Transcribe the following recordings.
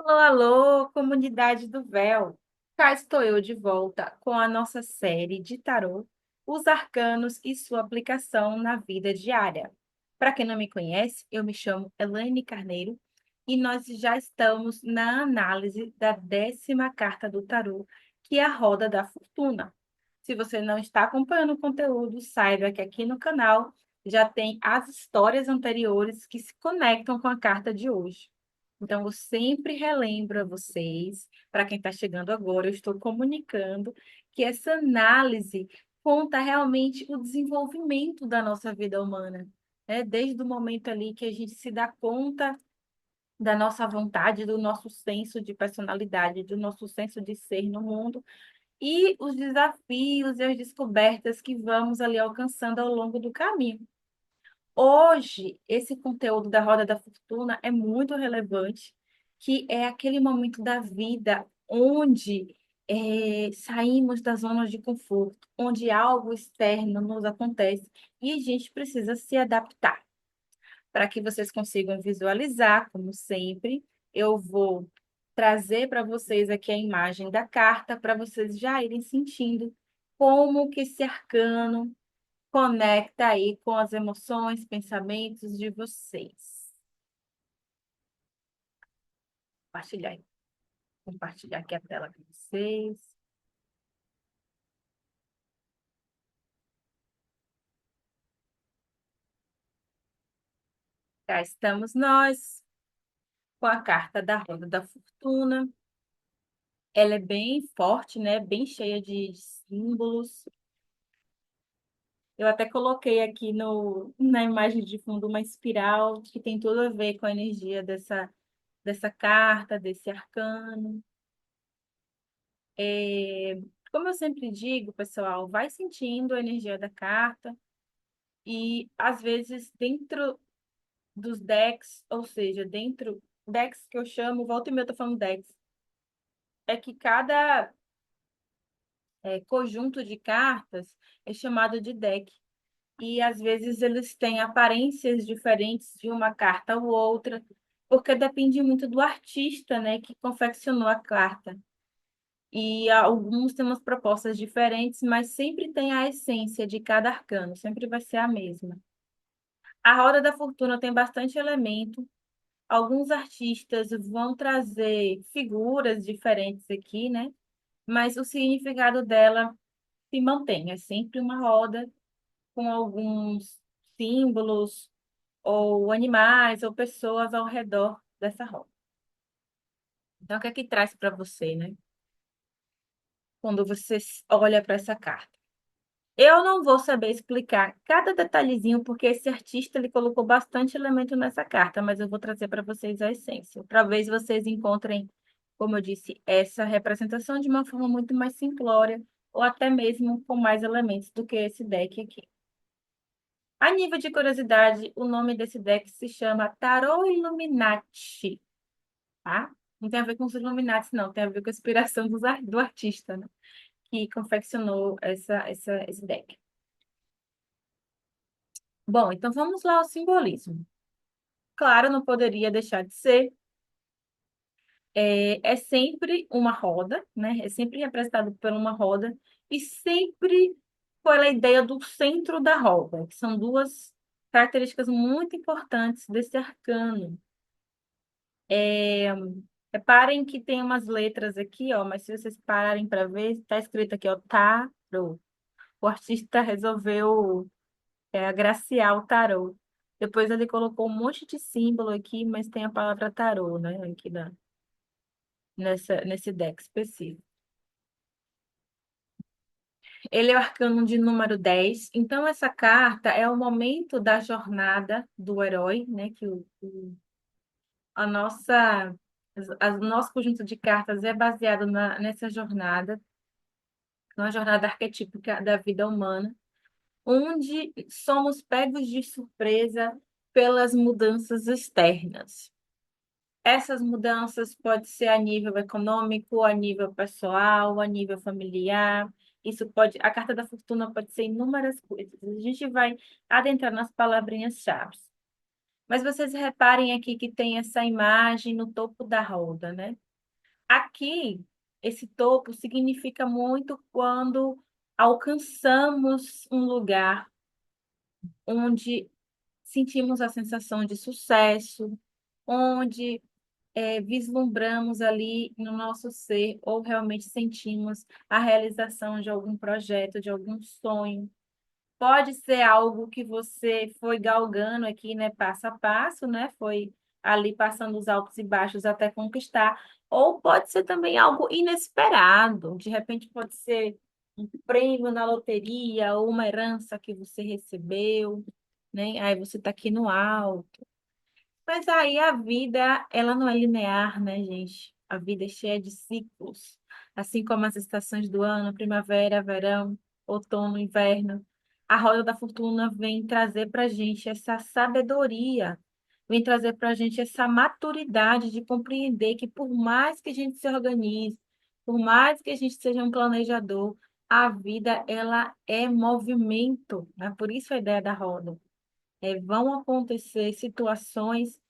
Alô, alô, comunidade do véu. Cá estou eu de volta com a nossa série de tarô, os arcanos e sua aplicação na vida diária. Para quem não me conhece, eu me chamo Elaine Carneiro e nós já estamos na análise da 10ª carta do tarô, que é a Roda da Fortuna. Se você não está acompanhando o conteúdo, saiba que aqui no canal já tem as histórias anteriores que se conectam com a carta de hoje. Então, eu sempre relembro a vocês, para quem está chegando agora, eu estou comunicando que essa análise conta realmente o desenvolvimento da nossa vida humana, né? Desde o momento ali que a gente se dá conta da nossa vontade, do nosso senso de personalidade, do nosso senso de ser no mundo, e os desafios e as descobertas que vamos ali alcançando ao longo do caminho. Hoje, esse conteúdo da Roda da Fortuna é muito relevante, que é aquele momento da vida onde saímos da zona de conforto, onde algo externo nos acontece e a gente precisa se adaptar. Para que vocês consigam visualizar, como sempre, eu vou trazer para vocês aqui a imagem da carta para vocês já irem sentindo como que esse arcano conecta aí com as emoções, pensamentos de vocês. Compartilhar, compartilhar aqui a tela com vocês. Cá estamos nós com a carta da Roda da Fortuna. Ela é bem forte, né? Bem cheia de símbolos. Eu até coloquei aqui na imagem de fundo uma espiral que tem tudo a ver com a energia dessa carta, desse arcano. É, como eu sempre digo, pessoal, vai sentindo a energia da carta e às vezes dentro dos decks, ou seja, dentro decks que eu chamo, volta e meia eu tô falando decks, é que cada conjunto de cartas é chamado de deck. E às vezes eles têm aparências diferentes de uma carta ou outra, porque depende muito do artista, né, que confeccionou a carta. E alguns têm umas propostas diferentes, mas sempre tem a essência de cada arcano, sempre vai ser a mesma. A Roda da Fortuna tem bastante elemento. Alguns artistas vão trazer figuras diferentes aqui, né? Mas o significado dela se mantém. É sempre uma roda com alguns símbolos ou animais ou pessoas ao redor dessa roda. Então, o que é que traz para você, né? Quando você olha para essa carta? Eu não vou saber explicar cada detalhezinho, porque esse artista ele colocou bastante elemento nessa carta, mas eu vou trazer para vocês a essência. Talvez vocês encontrem, como eu disse, essa representação de uma forma muito mais simplória, ou até mesmo com mais elementos do que esse deck aqui. A nível de curiosidade, o nome desse deck se chama Tarot Illuminati, tá? Não tem a ver com os Illuminati, não, tem a ver com a inspiração do artista, né? Que confeccionou esse deck. Bom, então vamos lá ao simbolismo. Claro, não poderia deixar de ser. É sempre uma roda, né? É sempre representado por uma roda e sempre pela ideia do centro da roda, que são duas características muito importantes desse arcano. É, reparem que tem umas letras aqui, ó, mas se vocês pararem para ver, está escrito aqui, ó, tarô. O artista resolveu agraciar o tarô. Depois ele colocou um monte de símbolo aqui, mas tem a palavra tarô, né? Aqui nesse deck específico. Ele é o arcano de número 10. Então, essa carta é o momento da jornada do herói, né? Que a nossa, o nosso conjunto de cartas é baseado nessa jornada, numa jornada arquetípica da vida humana, onde somos pegos de surpresa pelas mudanças externas. Essas mudanças podem ser a nível econômico, a nível pessoal, a nível familiar. Isso pode, a carta da fortuna pode ser inúmeras coisas. A gente vai adentrar nas palavrinhas-chave. Mas vocês reparem aqui que tem essa imagem no topo da roda, né? Aqui, esse topo significa muito quando alcançamos um lugar onde sentimos a sensação de sucesso, onde vislumbramos ali no nosso ser ou realmente sentimos a realização de algum projeto, de algum sonho. Pode ser algo que você foi galgando aqui, né, passo a passo, né? Foi ali passando os altos e baixos até conquistar. Ou pode ser também algo inesperado. De repente pode ser um prêmio na loteria ou uma herança que você recebeu, né? Aí você está aqui no alto. Mas aí a vida, ela não é linear, né, gente? A vida é cheia de ciclos. Assim como as estações do ano, primavera, verão, outono, inverno. A roda da fortuna vem trazer para a gente essa sabedoria, vem trazer para a gente essa maturidade de compreender que por mais que a gente se organize, por mais que a gente seja um planejador, a vida, ela é movimento, né? Por isso a ideia da roda. Vão acontecer situações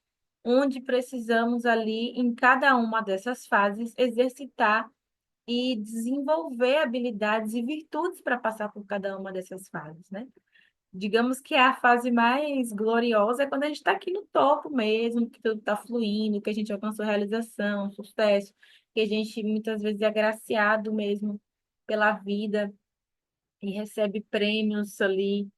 onde precisamos ali, em cada uma dessas fases, exercitar e desenvolver habilidades e virtudes para passar por cada uma dessas fases, né? Digamos que a fase mais gloriosa é quando a gente está aqui no topo mesmo, que tudo está fluindo, que a gente alcançou realização, sucesso, que a gente muitas vezes é agraciado mesmo pela vida e recebe prêmios ali,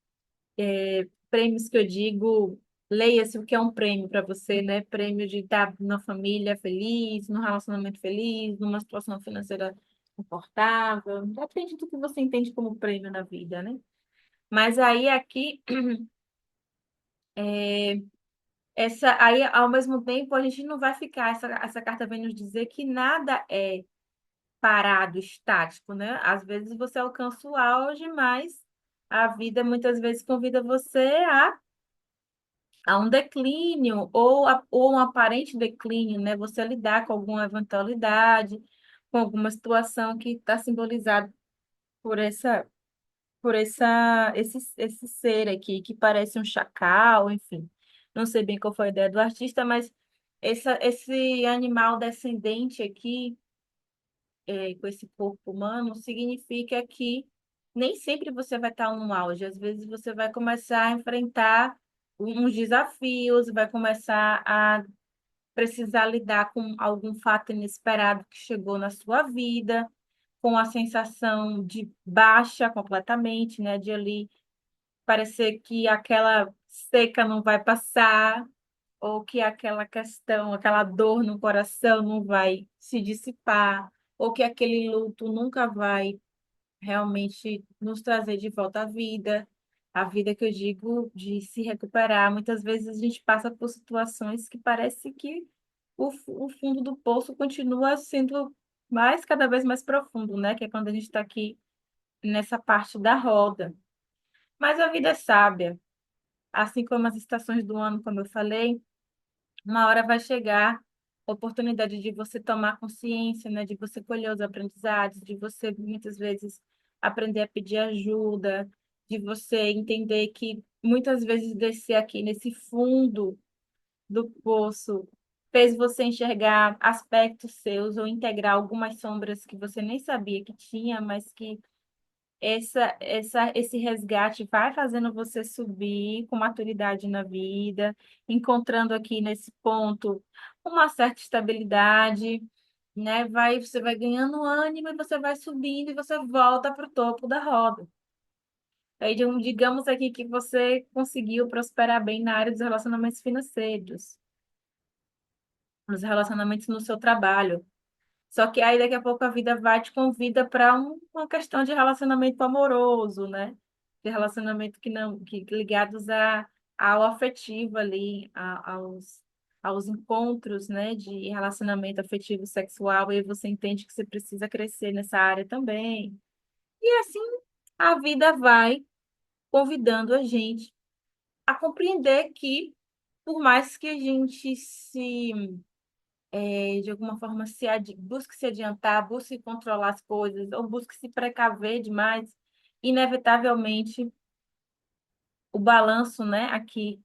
prêmios que eu digo, leia-se o que é um prêmio para você, né? Prêmio de estar numa família feliz, num relacionamento feliz, numa situação financeira confortável. Depende do que você entende como prêmio na vida, né? Mas aí aqui, aí ao mesmo tempo a gente não vai ficar, essa carta vem nos dizer que nada é parado, estático, né? Às vezes você alcança o auge, mas a vida muitas vezes convida você a um declínio ou um aparente declínio, né? Você lidar com alguma eventualidade, com alguma situação que está simbolizada por esse ser aqui que parece um chacal, enfim. Não sei bem qual foi a ideia do artista, mas esse animal descendente aqui, com esse corpo humano, significa que nem sempre você vai estar no auge. Às vezes você vai começar a enfrentar uns desafios, vai começar a precisar lidar com algum fato inesperado que chegou na sua vida, com a sensação de baixa completamente, né? De ali parecer que aquela seca não vai passar, ou que aquela questão, aquela dor no coração não vai se dissipar, ou que aquele luto nunca vai realmente nos trazer de volta à vida. A vida que eu digo de se recuperar. Muitas vezes a gente passa por situações que parece que o fundo do poço continua sendo cada vez mais profundo, né? Que é quando a gente está aqui nessa parte da roda. Mas a vida é sábia, assim como as estações do ano, como eu falei, uma hora vai chegar a oportunidade de você tomar consciência, né? De você colher os aprendizados, de você muitas vezes aprender a pedir ajuda, de você entender que muitas vezes descer aqui nesse fundo do poço fez você enxergar aspectos seus ou integrar algumas sombras que você nem sabia que tinha, mas que esse resgate vai fazendo você subir com maturidade na vida, encontrando aqui nesse ponto uma certa estabilidade, né? Você vai ganhando ânimo e você vai subindo e você volta para o topo da roda. Aí, digamos aqui que você conseguiu prosperar bem na área dos relacionamentos financeiros, nos relacionamentos no seu trabalho. Só que aí daqui a pouco a vida vai te convida para uma questão de relacionamento amoroso, né? De relacionamento que não, que ligados ao afetivo ali, aos encontros, né? De relacionamento afetivo sexual, e aí você entende que você precisa crescer nessa área também. E assim a vida vai convidando a gente a compreender que, por mais que a gente de alguma forma busque se adiantar, busque controlar as coisas, ou busque se precaver demais, inevitavelmente o balanço, né, aqui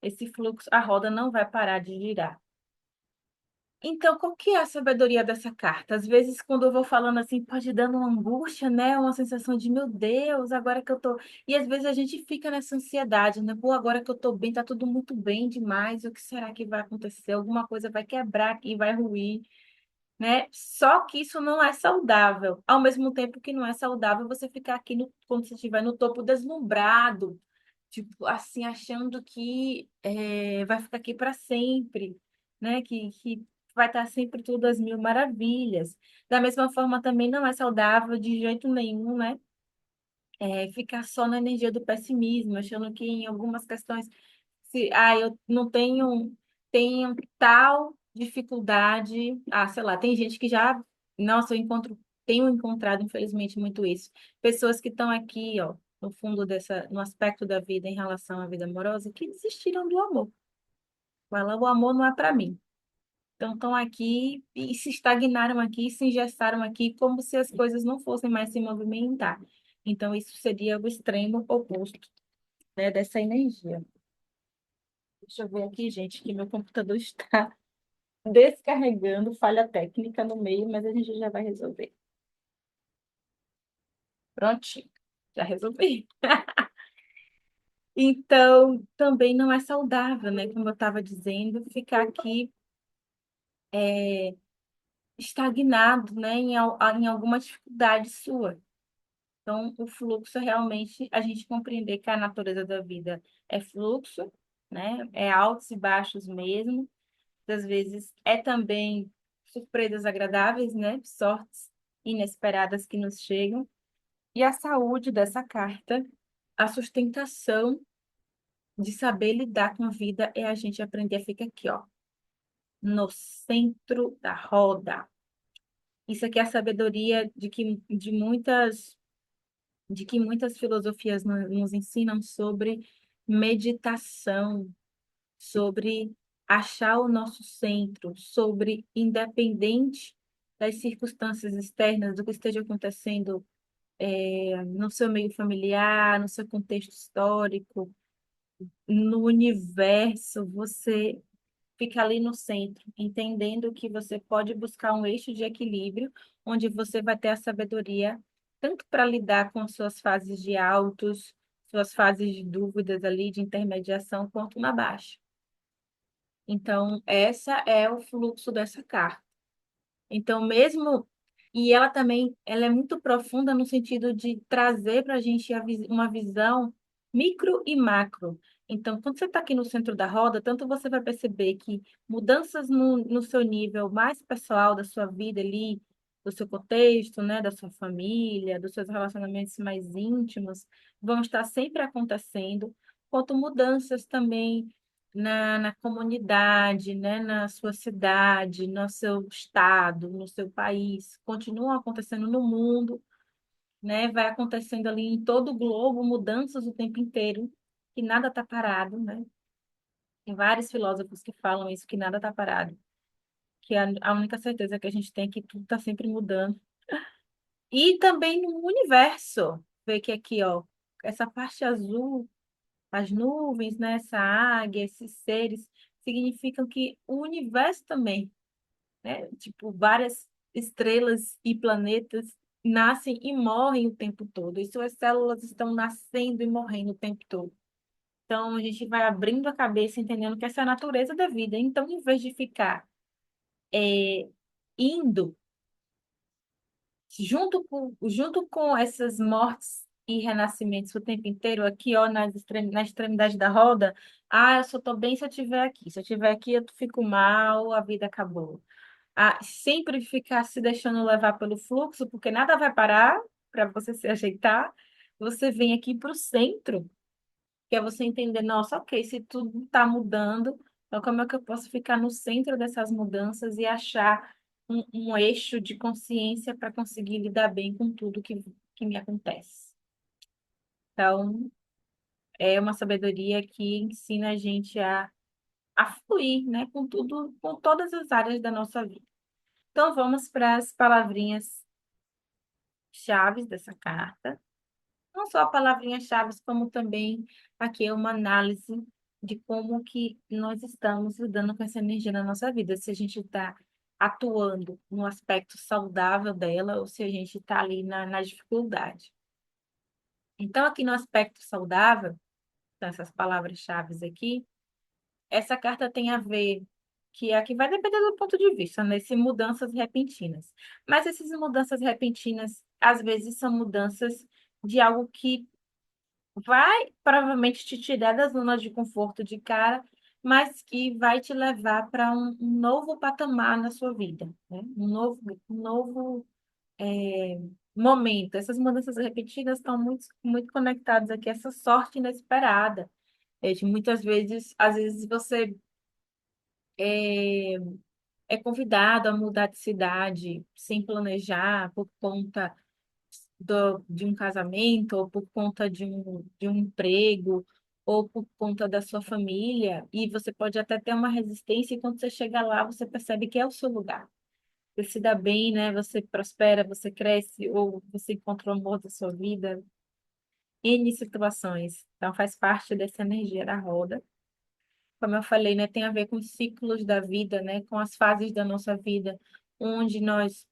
esse fluxo, a roda não vai parar de girar. Então, qual que é a sabedoria dessa carta? Às vezes, quando eu vou falando assim, pode dando uma angústia, né? Uma sensação de, meu Deus, agora que eu tô. E às vezes a gente fica nessa ansiedade, né? Pô, agora que eu tô bem, tá tudo muito bem demais. O que será que vai acontecer? Alguma coisa vai quebrar aqui, vai ruir, né? Só que isso não é saudável. Ao mesmo tempo que não é saudável você ficar aqui no, quando você estiver no topo deslumbrado, tipo, assim, achando que vai ficar aqui para sempre, né? Que vai estar sempre tudo às mil maravilhas. Da mesma forma, também não é saudável de jeito nenhum, né? Ficar só na energia do pessimismo, achando que em algumas questões, se eu não tenho tal dificuldade, sei lá, tem gente que já, nossa, tenho encontrado, infelizmente, muito isso. Pessoas que estão aqui, ó, no fundo no aspecto da vida em relação à vida amorosa, que desistiram do amor. Fala, o amor não é para mim. Então, estão aqui e se estagnaram aqui, se engessaram aqui, como se as coisas não fossem mais se movimentar. Então, isso seria o extremo oposto, né, dessa energia. Deixa eu ver aqui, gente, que meu computador está descarregando, falha técnica no meio, mas a gente já vai resolver. Prontinho, já resolvi. Então, também não é saudável, né? Como eu estava dizendo, ficar aqui estagnado, né, em alguma dificuldade sua. Então, o fluxo realmente, a gente compreender que a natureza da vida é fluxo, né? É altos e baixos mesmo. Às vezes é também surpresas agradáveis, né? Sortes inesperadas que nos chegam. E a saúde dessa carta, a sustentação de saber lidar com a vida é a gente aprender a ficar aqui, ó, no centro da roda. Isso aqui é a sabedoria de que muitas filosofias nos ensinam sobre meditação, sobre achar o nosso centro, sobre, independente das circunstâncias externas, do que esteja acontecendo, no seu meio familiar, no seu contexto histórico, no universo, você fica ali no centro, entendendo que você pode buscar um eixo de equilíbrio, onde você vai ter a sabedoria tanto para lidar com suas fases de altos, suas fases de dúvidas ali, de intermediação, quanto na baixa. Então, essa é o fluxo dessa carta. Então, mesmo. E ela também, ela é muito profunda no sentido de trazer para a gente uma visão micro e macro. Então, quando você está aqui no centro da roda, tanto você vai perceber que mudanças no seu nível mais pessoal da sua vida ali, do seu contexto, né, da sua família, dos seus relacionamentos mais íntimos, vão estar sempre acontecendo, quanto mudanças também na comunidade, né, na sua cidade, no seu estado, no seu país, continuam acontecendo no mundo, né, vai acontecendo ali em todo o globo, mudanças o tempo inteiro, que nada está parado, né? Tem vários filósofos que falam isso, que nada está parado, que a única certeza que a gente tem é que tudo está sempre mudando. E também no universo, vê que aqui, ó, essa parte azul, as nuvens, né, essa águia, esses seres, significam que o universo também, né, tipo, várias estrelas e planetas nascem e morrem o tempo todo, e suas células estão nascendo e morrendo o tempo todo. Então, a gente vai abrindo a cabeça, entendendo que essa é a natureza da vida. Então, em vez de ficar indo junto com essas mortes e renascimentos o tempo inteiro, aqui, ó, na extremidade da roda, eu só tô bem se eu estiver aqui. Se eu estiver aqui, eu fico mal, a vida acabou. Sempre ficar se deixando levar pelo fluxo, porque nada vai parar para você se ajeitar. Você vem aqui para o centro, que é você entender, nossa, ok, se tudo está mudando, então como é que eu posso ficar no centro dessas mudanças e achar um eixo de consciência para conseguir lidar bem com tudo que me acontece? Então, é uma sabedoria que ensina a gente a fluir, né, com tudo, com todas as áreas da nossa vida. Então, vamos para as palavrinhas chaves dessa carta. Não só palavrinhas chaves, como também aqui é uma análise de como que nós estamos lidando com essa energia na nossa vida, se a gente está atuando no aspecto saudável dela ou se a gente está ali na dificuldade. Então, aqui no aspecto saudável, são essas palavras-chave aqui, essa carta tem a ver, que aqui vai depender do ponto de vista, né? Se mudanças repentinas. Mas essas mudanças repentinas, às vezes, são mudanças de algo que vai provavelmente te tirar da zona de conforto de cara, mas que vai te levar para um novo patamar na sua vida, né? Um novo momento. Essas mudanças repetidas estão muito conectadas aqui a essa sorte inesperada. De muitas vezes, às vezes você é, é convidado a mudar de cidade sem planejar por conta de um casamento, ou por conta de um emprego, ou por conta da sua família, e você pode até ter uma resistência, e quando você chega lá, você percebe que é o seu lugar. Você se dá bem, né? Você prospera, você cresce, ou você encontra o amor da sua vida, N situações. Então, faz parte dessa energia da roda. Como eu falei, né? Tem a ver com os ciclos da vida, né? Com as fases da nossa vida, onde nós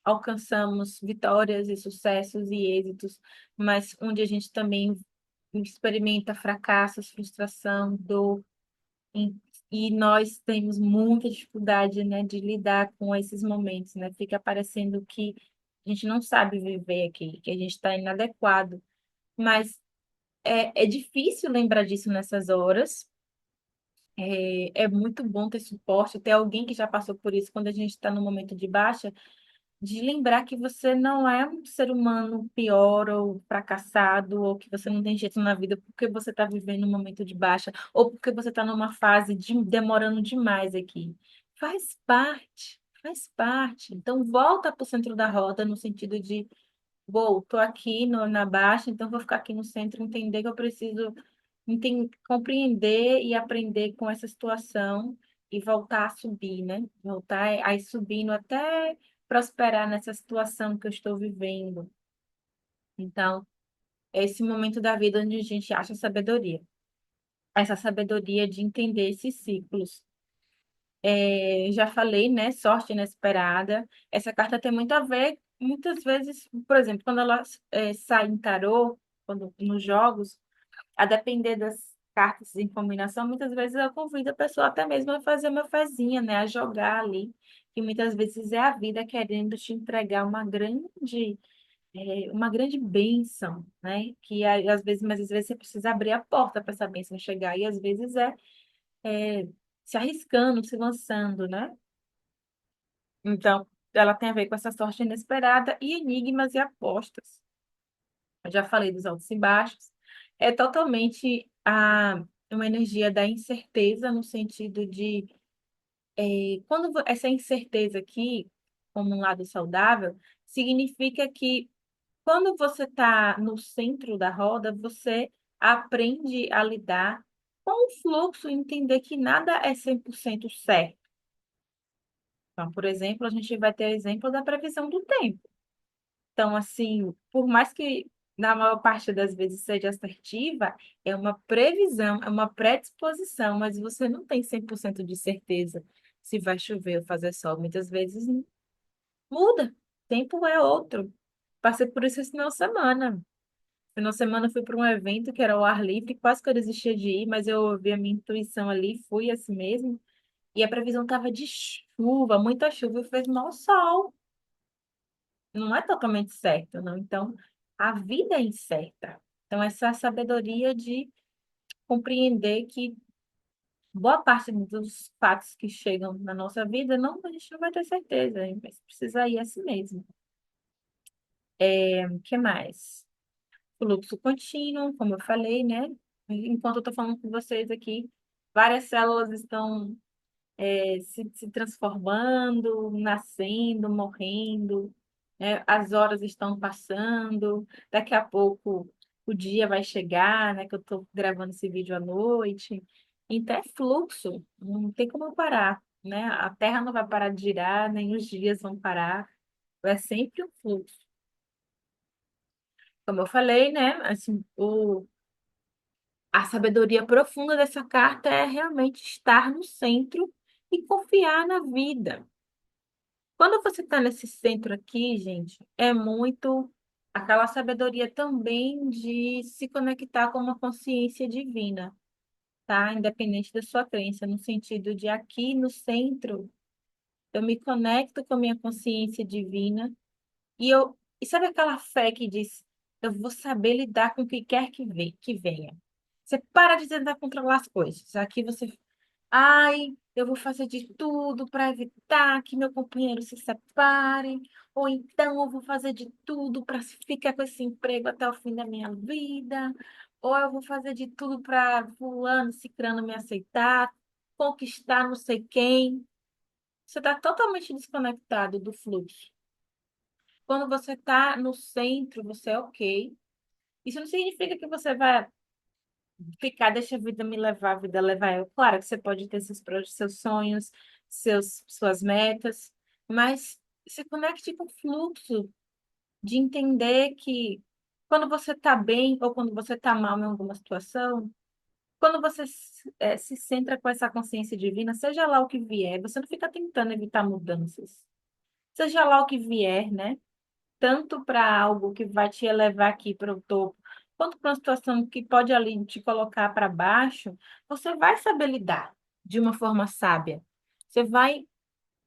alcançamos vitórias e sucessos e êxitos, mas onde a gente também experimenta fracassos, frustração, dor, e, e nós temos muita dificuldade, né, de lidar com esses momentos, né? Fica parecendo que a gente não sabe viver aqui, que a gente está inadequado, mas é difícil lembrar disso nessas horas. É muito bom ter suporte, ter alguém que já passou por isso quando a gente está no momento de baixa, de lembrar que você não é um ser humano pior ou fracassado, ou que você não tem jeito na vida porque você está vivendo um momento de baixa, ou porque você está numa fase demorando demais aqui. Faz parte, faz parte. Então, volta para o centro da roda, no sentido de, bom, estou aqui na baixa, então vou ficar aqui no centro, entender que eu preciso compreender e aprender com essa situação e voltar a subir, né? Voltar a ir subindo até prosperar nessa situação que eu estou vivendo. Então, é esse momento da vida onde a gente acha sabedoria. Essa sabedoria de entender esses ciclos. Já falei, né? Sorte inesperada. Essa carta tem muito a ver, muitas vezes, por exemplo, quando ela sai em tarô, quando, nos jogos, a depender das cartas em combinação, muitas vezes eu convido a pessoa até mesmo a fazer uma fezinha, né? A jogar ali. Que muitas vezes é a vida querendo te entregar uma grande bênção, né? Que às vezes, mas às vezes você precisa abrir a porta para essa bênção chegar, e às vezes é se arriscando, se lançando, né? Então, ela tem a ver com essa sorte inesperada e enigmas e apostas. Eu já falei dos altos e baixos. É totalmente uma energia da incerteza, no sentido de, essa incerteza aqui, como um lado saudável, significa que quando você está no centro da roda, você aprende a lidar com o fluxo, entender que nada é 100% certo. Então, por exemplo, a gente vai ter exemplo da previsão do tempo. Então, assim, por mais que na maior parte das vezes seja assertiva, é uma previsão, é uma predisposição, mas você não tem 100% de certeza se vai chover ou fazer sol. Muitas vezes muda, tempo é outro. Passei por isso esse final de semana. Final de semana eu fui para um evento que era ao ar livre, quase que eu desistia de ir, mas eu ouvi a minha intuição ali, fui assim mesmo. E a previsão estava de chuva, muita chuva, e fez mau sol. Não é totalmente certo, não. Então, a vida é incerta. Então, essa sabedoria de compreender que boa parte dos fatos que chegam na nossa vida, não, a gente não vai ter certeza, mas precisa ir assim mesmo. O que mais? Fluxo contínuo, como eu falei, né? Enquanto eu estou falando com vocês aqui, várias células estão se transformando, nascendo, morrendo, né? As horas estão passando, daqui a pouco o dia vai chegar, né? Que eu estou gravando esse vídeo à noite. Então é fluxo, não tem como parar, né? A Terra não vai parar de girar, nem os dias vão parar, é sempre um fluxo. Como eu falei, né? Assim, A sabedoria profunda dessa carta é realmente estar no centro e confiar na vida. Quando você está nesse centro aqui, gente, é muito aquela sabedoria também de se conectar com uma consciência divina, tá? Independente da sua crença, no sentido de aqui no centro, eu me conecto com a minha consciência divina e sabe aquela fé que diz, eu vou saber lidar com o que quer que venha. Você para de tentar controlar as coisas. Aqui você ai, eu vou fazer de tudo para evitar que meu companheiro se separe, ou então eu vou fazer de tudo para ficar com esse emprego até o fim da minha vida, ou eu vou fazer de tudo para fulano, cicrano me aceitar, conquistar não sei quem. Você está totalmente desconectado do fluxo. Quando você está no centro, você é ok. Isso não significa que você vai ficar, deixa a vida me levar, a vida levar eu. Claro que você pode ter seus sonhos, suas metas, mas se conecte com o fluxo de entender que quando você está bem ou quando você está mal em alguma situação, quando você se centra com essa consciência divina, seja lá o que vier, você não fica tentando evitar mudanças. Seja lá o que vier, né? Tanto para algo que vai te elevar aqui para o topo, quanto para uma situação que pode ali te colocar para baixo, você vai saber lidar de uma forma sábia. Você vai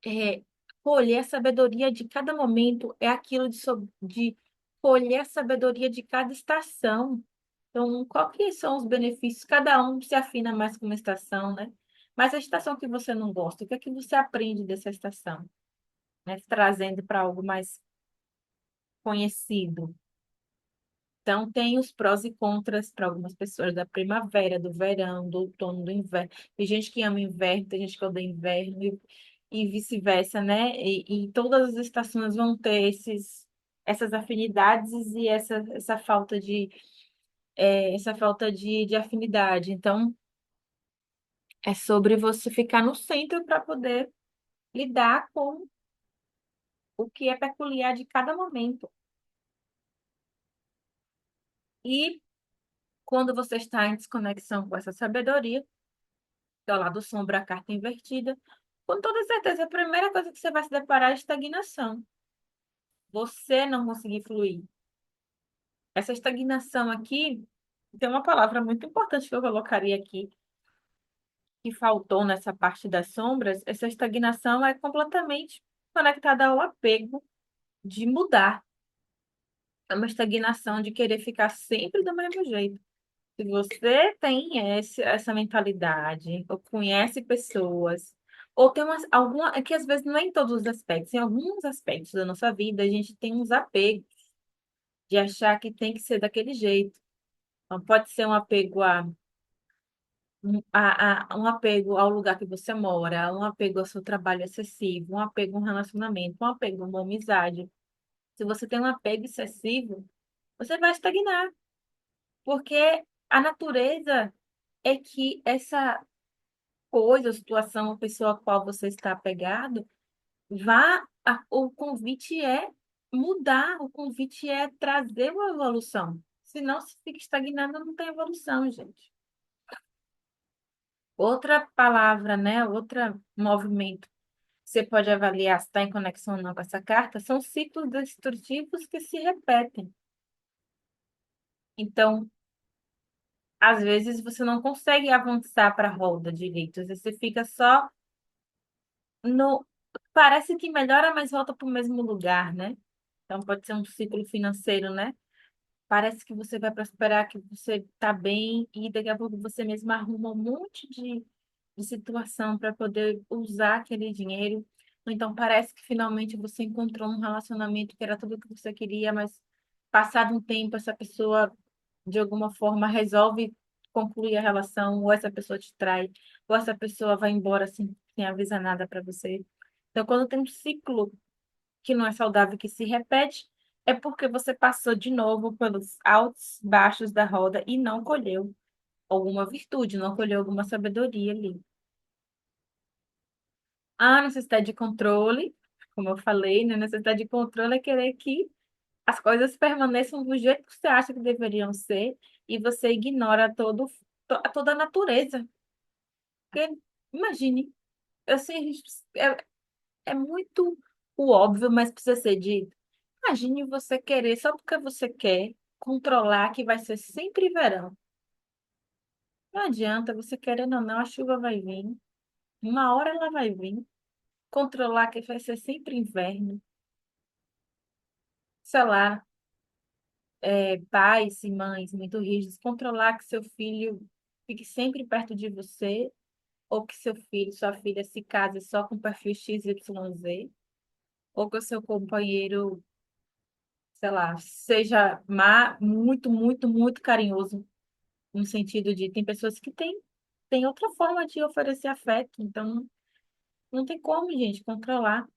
é, colher a sabedoria de cada momento, é aquilo de colher a sabedoria de cada estação. Então, qual que são os benefícios? Cada um se afina mais com uma estação, né? Mas a estação que você não gosta, o que é que você aprende dessa estação? Né? Trazendo para algo mais conhecido. Então, tem os prós e contras para algumas pessoas da primavera, do verão, do outono, do inverno. Tem gente que ama inverno, tem gente que odeia inverno e vice-versa, né? E todas as estações vão ter essas afinidades e essa falta de afinidade. Então, é sobre você ficar no centro para poder lidar com o que é peculiar de cada momento. E quando você está em desconexão com essa sabedoria, que é o lado sombra, a carta invertida. Com toda certeza, a primeira coisa que você vai se deparar é estagnação. Você não conseguir fluir. Essa estagnação aqui, tem uma palavra muito importante que eu colocaria aqui, que faltou nessa parte das sombras. Essa estagnação é completamente conectada ao apego de mudar. É uma estagnação de querer ficar sempre do mesmo jeito. Se você tem essa mentalidade, ou conhece pessoas, ou tem alguma, é que às vezes não é em todos os aspectos, em alguns aspectos da nossa vida, a gente tem uns apegos de achar que tem que ser daquele jeito. Então, pode ser um apego um apego ao lugar que você mora, um apego ao seu trabalho excessivo, um apego a um relacionamento, um apego a uma amizade. Se você tem um apego excessivo, você vai estagnar, porque a natureza é que essa coisa, situação, a pessoa a qual você está apegado, o convite é mudar, o convite é trazer uma evolução. Senão, se fica estagnado, não tem evolução, gente. Outra palavra, né? Outro movimento que você pode avaliar se está em conexão ou não com essa carta são ciclos destrutivos que se repetem. Então, às vezes, você não consegue avançar para a roda direito, às vezes você fica só no. Parece que melhora, mas volta para o mesmo lugar, né? Então, pode ser um ciclo financeiro, né? Parece que você vai prosperar, que você está bem, e daqui a pouco você mesmo arruma um monte de situação para poder usar aquele dinheiro. Ou então, parece que finalmente você encontrou um relacionamento que era tudo o que você queria, mas passado um tempo, essa pessoa, de alguma forma, resolve concluir a relação, ou essa pessoa te trai, ou essa pessoa vai embora sem avisar nada para você. Então, quando tem um ciclo que não é saudável, que se repete, é porque você passou de novo pelos altos, baixos da roda e não colheu alguma virtude, não colheu alguma sabedoria ali. A necessidade de controle, como eu falei, né? A necessidade de controle é querer que as coisas permaneçam do jeito que você acha que deveriam ser e você ignora todo. toda a natureza. Porque, imagine, eu sei, é muito o óbvio, mas precisa ser dito. Imagine você querer, só porque você quer, controlar que vai ser sempre verão. Não adianta, você querendo ou não, a chuva vai vir. Uma hora ela vai vir. Controlar que vai ser sempre inverno. Sei lá, pais e mães muito rígidos. Controlar que seu filho fique sempre perto de você, ou que seu filho, sua filha se case só com perfil XYZ, ou que o seu companheiro, sei lá, seja muito, muito, muito carinhoso, no sentido de tem pessoas que têm outra forma de oferecer afeto, então não tem como, gente, controlar.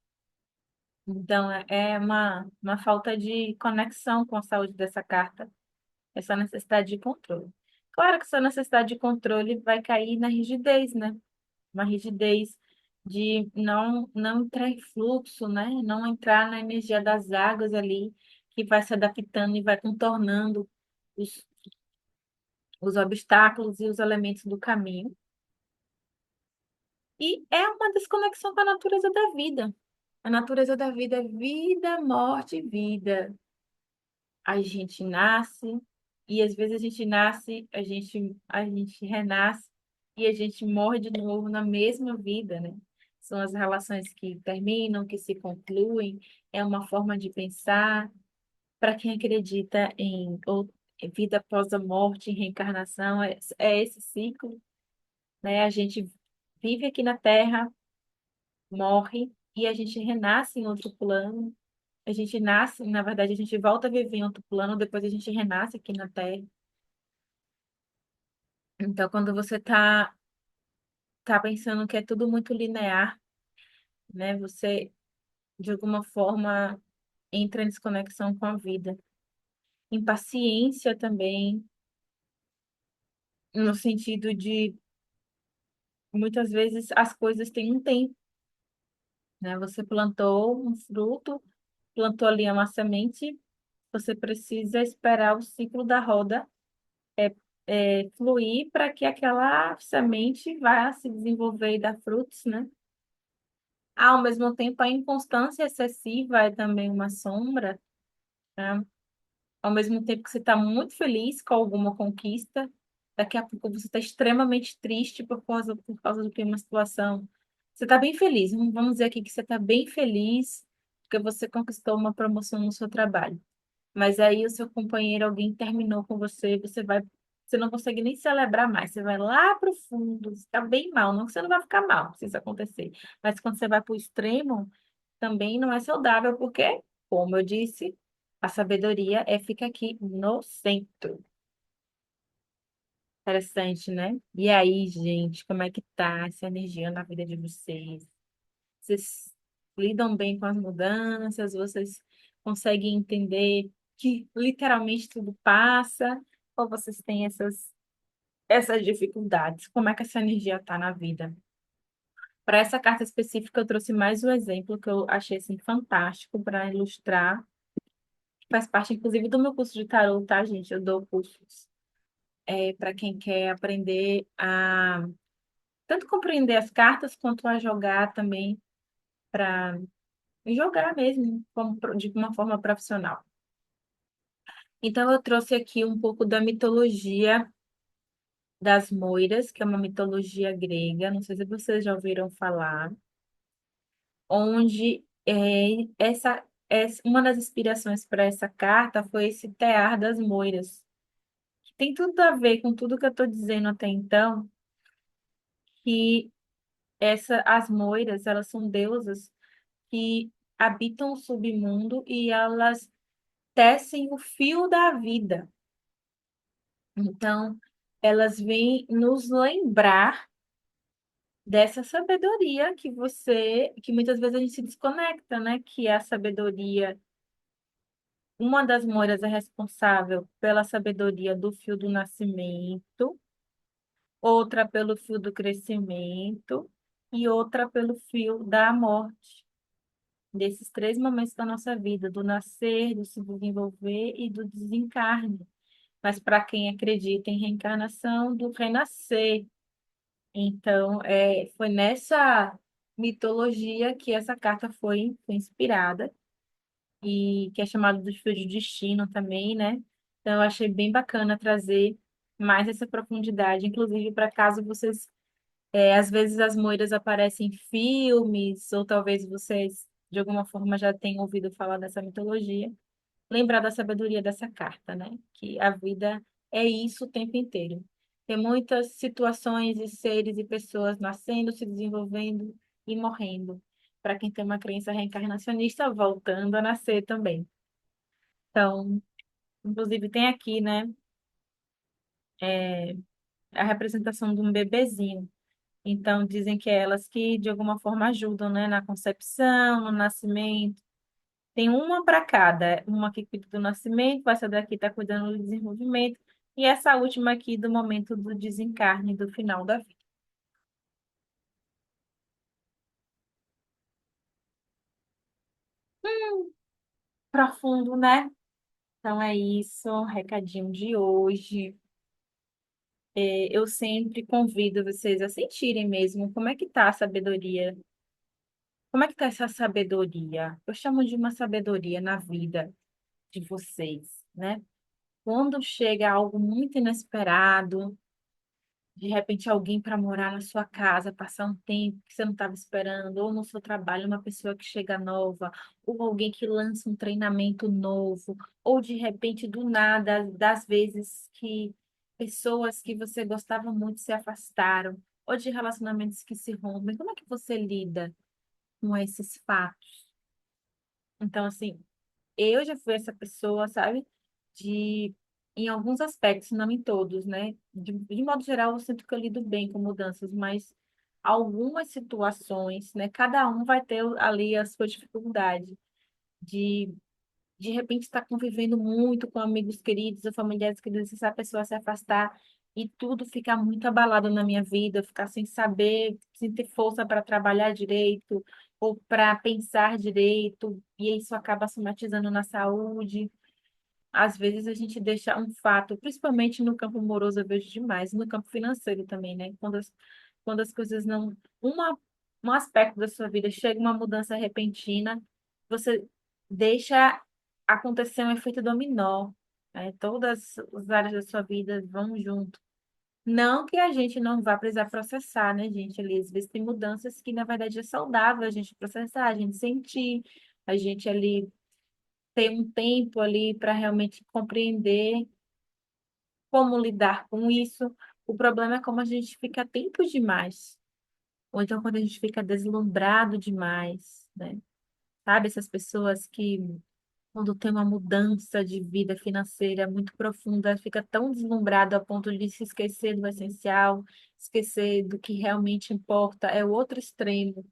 Então, é uma falta de conexão com a saúde dessa carta, essa necessidade de controle. Claro que essa necessidade de controle vai cair na rigidez, né? Uma rigidez de não entrar em fluxo, né? Não entrar na energia das águas ali, que vai se adaptando e vai contornando os, os obstáculos e os elementos do caminho. E é uma desconexão com a natureza da vida. A natureza da vida é vida, morte, vida. A gente nasce e às vezes a gente nasce, a gente renasce e a gente morre de novo na mesma vida, né? São as relações que terminam, que se concluem, é uma forma de pensar. Para quem acredita em vida após a morte, em reencarnação, é esse ciclo, né? A gente vive aqui na Terra, morre e a gente renasce em outro plano. A gente nasce, na verdade, a gente volta a viver em outro plano, depois a gente renasce aqui na Terra. Então, quando você tá pensando que é tudo muito linear, né? Você, de alguma forma, entra em desconexão com a vida. Impaciência também, no sentido de, muitas vezes, as coisas têm um tempo, né? Você plantou um fruto, plantou ali uma semente, você precisa esperar o ciclo da roda fluir para que aquela semente vá se desenvolver e dar frutos, né? Ao mesmo tempo, a inconstância excessiva é também uma sombra, né? Ao mesmo tempo que você está muito feliz com alguma conquista, daqui a pouco você está extremamente triste por causa de uma situação. Você está bem feliz, vamos dizer aqui que você está bem feliz porque você conquistou uma promoção no seu trabalho. Mas aí o seu companheiro, alguém terminou com você, você não consegue nem celebrar mais. Você vai lá para o fundo, você está bem mal. Não que você não vai ficar mal se isso acontecer. Mas quando você vai para o extremo, também não é saudável, porque, como eu disse, a sabedoria fica aqui no centro. Interessante, né? E aí, gente, como é que tá essa energia na vida de vocês? Vocês lidam bem com as mudanças? Vocês conseguem entender que literalmente tudo passa? Ou vocês têm essas dificuldades? Como é que essa energia está na vida? Para essa carta específica, eu trouxe mais um exemplo que eu achei assim, fantástico para ilustrar. Faz parte, inclusive, do meu curso de tarot, tá, gente? Eu dou cursos para quem quer aprender a tanto compreender as cartas quanto a jogar também para jogar mesmo de uma forma profissional. Então, eu trouxe aqui um pouco da mitologia das Moiras, que é uma mitologia grega, não sei se vocês já ouviram falar, onde uma das inspirações para essa carta foi esse tear das Moiras, que tem tudo a ver com tudo que eu estou dizendo até então, que as Moiras, elas são deusas que habitam o submundo e elas tecem o fio da vida. Então, elas vêm nos lembrar dessa sabedoria que muitas vezes a gente se desconecta, né? Que é a sabedoria, uma das moiras é responsável pela sabedoria do fio do nascimento, outra pelo fio do crescimento e outra pelo fio da morte. Desses três momentos da nossa vida, do nascer, do se desenvolver e do desencarne. mas para quem acredita em reencarnação, do renascer. Então, foi nessa mitologia que essa carta foi inspirada e que é chamado do Fio de Destino também, né? Então, eu achei bem bacana trazer mais essa profundidade, inclusive para caso vocês, às vezes as moiras aparecem em filmes, ou talvez vocês de alguma forma já tenham ouvido falar dessa mitologia, lembrar da sabedoria dessa carta, né? Que a vida é isso o tempo inteiro. Tem muitas situações e seres e pessoas nascendo, se desenvolvendo e morrendo. Para quem tem uma crença reencarnacionista, voltando a nascer também. Então, inclusive tem aqui, né, a representação de um bebezinho. Então, dizem que é elas que de alguma forma ajudam, né, na concepção, no nascimento. Tem uma para cada, uma que cuida do nascimento, essa daqui está cuidando do desenvolvimento, e essa última aqui do momento do desencarne, do final da vida. Profundo, né? Então é isso, recadinho de hoje. Eu sempre convido vocês a sentirem mesmo como é que tá a sabedoria. Como é que tá essa sabedoria? Eu chamo de uma sabedoria na vida de vocês, né? Quando chega algo muito inesperado, de repente alguém para morar na sua casa, passar um tempo que você não estava esperando, ou no seu trabalho uma pessoa que chega nova, ou alguém que lança um treinamento novo, ou de repente do nada, das vezes que pessoas que você gostava muito se afastaram, ou de relacionamentos que se rompem. Como é que você lida com esses fatos? Então, assim, eu já fui essa pessoa, sabe? De, em alguns aspectos, não em todos, né? De modo geral, eu sinto que eu lido bem com mudanças, mas algumas situações, né? Cada um vai ter ali a sua dificuldade de, de repente, estar convivendo muito com amigos queridos ou familiares queridos, essa pessoa se afastar e tudo ficar muito abalado na minha vida, ficar sem saber, sem ter força para trabalhar direito ou para pensar direito, e isso acaba somatizando na saúde. Às vezes a gente deixa um fato, principalmente no campo amoroso, eu vejo demais, no campo financeiro também, né? Quando as coisas não. Um aspecto da sua vida chega uma mudança repentina, você deixa acontecer um efeito dominó, né? Todas as áreas da sua vida vão junto. Não que a gente não vá precisar processar, né, gente? Ali, às vezes tem mudanças que, na verdade, é saudável a gente processar, a gente sentir, a gente ali ter um tempo ali para realmente compreender como lidar com isso. O problema é como a gente fica tempo demais, ou então quando a gente fica deslumbrado demais, né? Sabe, essas pessoas que, quando tem uma mudança de vida financeira muito profunda, fica tão deslumbrado a ponto de se esquecer do essencial, esquecer do que realmente importa, é o outro extremo.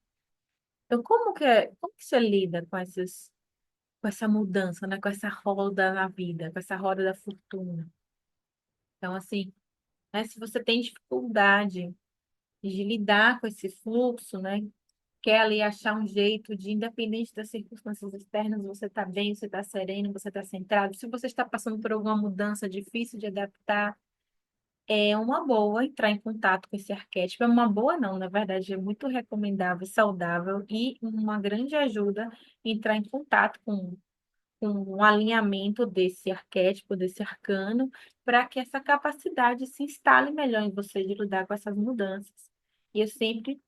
Então, como que você lida com essa mudança, né? Com essa roda na vida, com essa roda da fortuna? Então, assim, né, se você tem dificuldade de lidar com esse fluxo, né? Quer ali achar um jeito de, independente das circunstâncias externas, você está bem, você está sereno, você está centrado. Se você está passando por alguma mudança difícil de adaptar, é uma boa entrar em contato com esse arquétipo. É uma boa, não, na verdade, é muito recomendável, saudável e uma grande ajuda entrar em contato com um alinhamento desse arquétipo, desse arcano, para que essa capacidade se instale melhor em você de lidar com essas mudanças. E eu sempre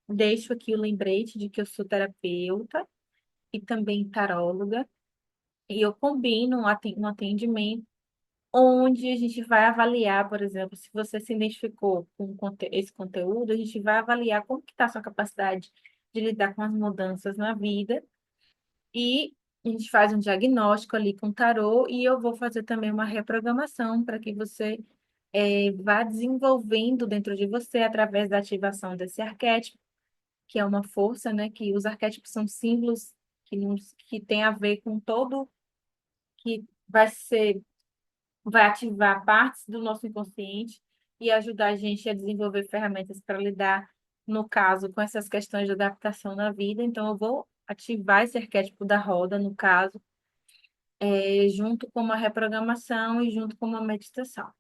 deixo aqui o lembrete de que eu sou terapeuta e também taróloga, e eu combino um atendimento onde a gente vai avaliar, por exemplo, se você se identificou com esse conteúdo, a gente vai avaliar como que está a sua capacidade de lidar com as mudanças na vida e a gente faz um diagnóstico ali com o tarô e eu vou fazer também uma reprogramação para que você vá desenvolvendo dentro de você através da ativação desse arquétipo, que é uma força, né? Que os arquétipos são símbolos que tem a ver com todo, que vai ativar partes do nosso inconsciente e ajudar a gente a desenvolver ferramentas para lidar, no caso, com essas questões de adaptação na vida. Então, eu vou ativar esse arquétipo da roda, no caso, junto com uma reprogramação e junto com uma meditação.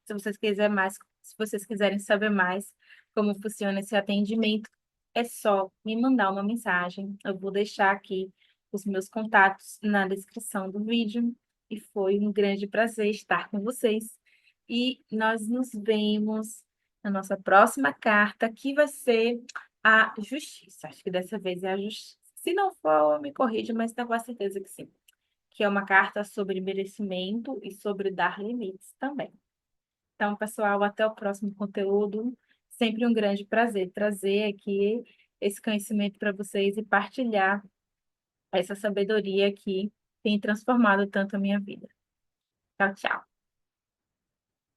Se vocês quiserem saber mais como funciona esse atendimento, é só me mandar uma mensagem. Eu vou deixar aqui os meus contatos na descrição do vídeo. E foi um grande prazer estar com vocês. E nós nos vemos na nossa próxima carta, que vai ser a justiça. Acho que dessa vez é a justiça. Se não for, me corrija, mas tenho quase certeza que sim. Que é uma carta sobre merecimento e sobre dar limites também. Então, pessoal, até o próximo conteúdo. Sempre um grande prazer trazer aqui esse conhecimento para vocês e partilhar essa sabedoria que tem transformado tanto a minha vida. Tchau, tchau.